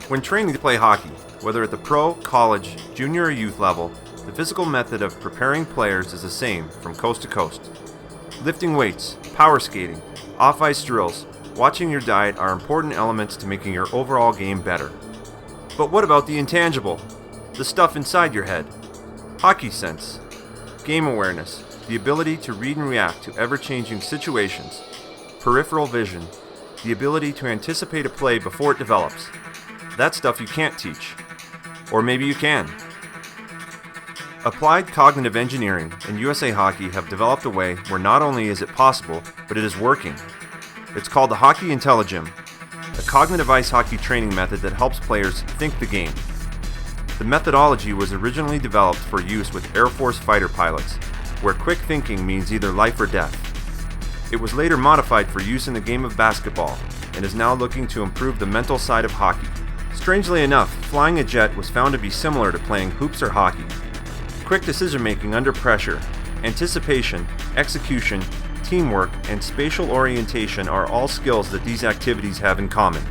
When training to play hockey, whether at the pro, college, junior, or youth level, the physical method of preparing players is the same from coast to coast. Lifting weights, power skating, off-ice drills, watching your diet are important elements to making your overall game better. But what about the intangible? The stuff inside your head? Hockey sense, game awareness, the ability to read and react to ever-changing situations, peripheral vision, the ability to anticipate a play before it develops. That's stuff you can't teach. Or maybe you can. Applied cognitive engineering and USA Hockey have developed a way where not only is it possible, but it is working. It's called the Hockey Intelligym, a cognitive ice hockey training method that helps players think the game. The methodology was originally developed for use with Air Force fighter pilots, where quick thinking means either life or death. It was later modified for use in the game of basketball, and is now looking to improve the mental side of hockey. Strangely enough, flying a jet was found to be similar to playing hoops or hockey. Quick decision-making under pressure, anticipation, execution, teamwork, and spatial orientation are all skills that these activities have in common.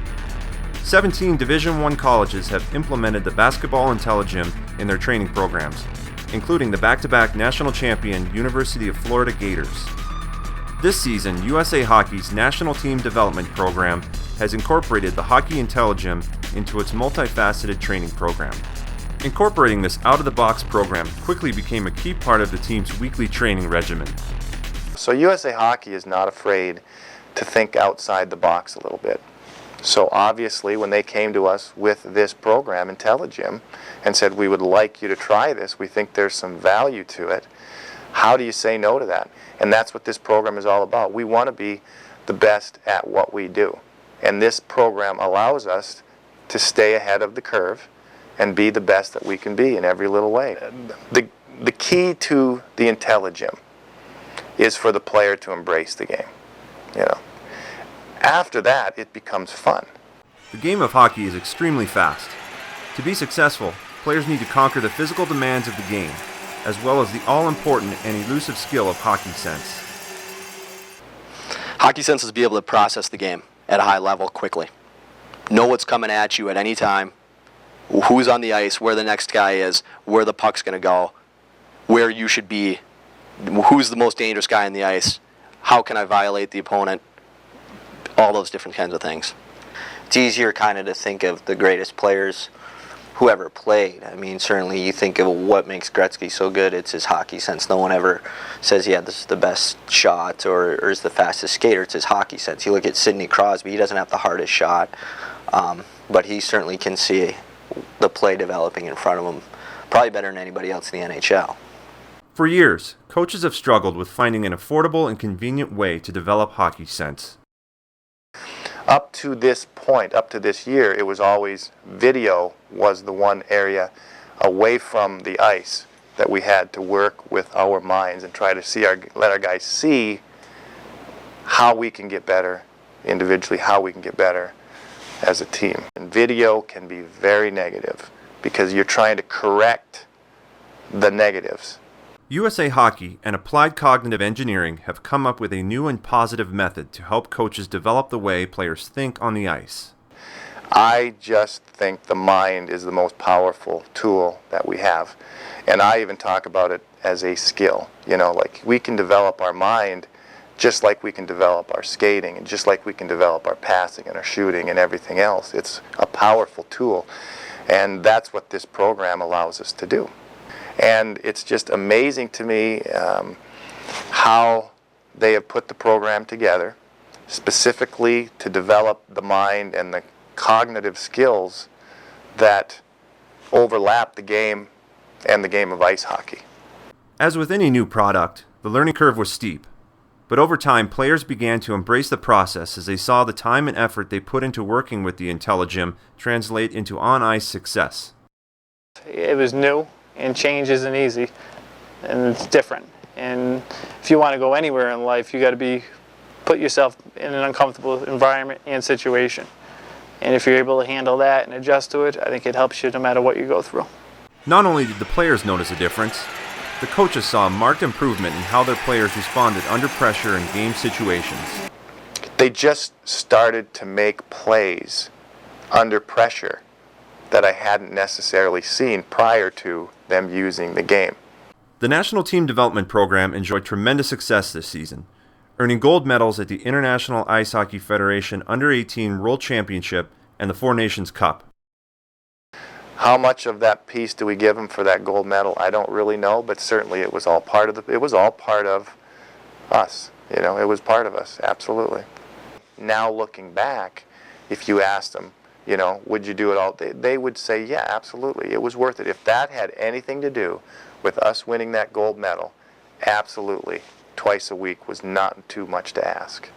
17 Division I colleges have implemented the Basketball Intelligym in their training programs, including the back-to-back national champion University of Florida Gators. This season, USA Hockey's National Team Development Program has incorporated the Hockey Intelligym into its multifaceted training program. Incorporating this out-of-the-box program quickly became a key part of the team's weekly training regimen. So USA Hockey is not afraid to think outside the box a little bit. So obviously when they came to us with this program, Intelligym, and said we would like you to try this, we think there's some value to it, how do you say no to that? And that's what this program is all about. We want to be the best at what we do. And this program allows us to stay ahead of the curve and be the best that we can be in every little way. The key to the Intelligym is for the player to embrace the game. After that, it becomes fun. The game of hockey is extremely fast. To be successful, players need to conquer the physical demands of the game, as well as the all-important and elusive skill of hockey sense. Hockey sense is to be able to process the game at a high level quickly. Know what's coming at you at any time, who's on the ice, where the next guy is, where the puck's going to go, where you should be, who's the most dangerous guy on the ice, how can I violate the opponent, all those different kinds of things. It's easier kind of to think of the greatest players who ever played. I mean, certainly you think of what makes Gretzky so good, it's his hockey sense. No one ever says, yeah, this is the best shot or is the fastest skater. It's his hockey sense. You look at Sidney Crosby, he doesn't have the hardest shot, but he certainly can see the play developing in front of him, probably better than anybody else in the NHL. For years, coaches have struggled with finding an affordable and convenient way to develop hockey sense. Up to this point, up to this year, it was always video was the one area away from the ice that we had to work with our minds and try to let our guys see how we can get better individually, how we can get better as a team. And video can be very negative because you're trying to correct the negatives. USA Hockey and Applied Cognitive Engineering have come up with a new and positive method to help coaches develop the way players think on the ice. I just think the mind is the most powerful tool that we have. And I even talk about it as a skill. Like we can develop our mind just like we can develop our skating and just like we can develop our passing and our shooting and everything else. It's a powerful tool. And that's what this program allows us to do. And it's just amazing to me how they have put the program together specifically to develop the mind and the cognitive skills that overlap the game and the game of ice hockey. As with any new product, the learning curve was steep. But over time, players began to embrace the process as they saw the time and effort they put into working with the Intelligym translate into on-ice success. It was new. And change isn't easy, and it's different. And if you want to go anywhere in life, you got to put yourself in an uncomfortable environment and situation. And if you're able to handle that and adjust to it, I think it helps you no matter what you go through. Not only did the players notice a difference, the coaches saw a marked improvement in how their players responded under pressure in game situations. They just started to make plays under pressure that I hadn't necessarily seen prior to them using the game. The National Team Development Program enjoyed tremendous success this season, earning gold medals at the International Ice Hockey Federation Under-18 World Championship and the Four Nations Cup. How much of that piece do we give them for that gold medal? I don't really know, but certainly it was all part of us. You know, it was part of us, absolutely. Now looking back, if you asked them, you know, would you do it all? They would say, yeah, absolutely. It was worth it. If that had anything to do with us winning that gold medal, absolutely. Twice a week was not too much to ask.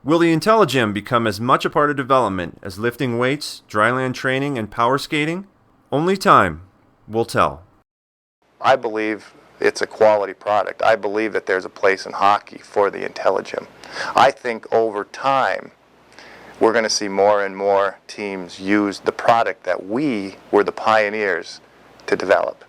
Will the Intelligym become as much a part of development as lifting weights, dryland training, and power skating? Only time will tell. I believe it's a quality product. I believe that there's a place in hockey for the Intelligym. I think over time, we're going to see more and more teams use the product that we were the pioneers to develop.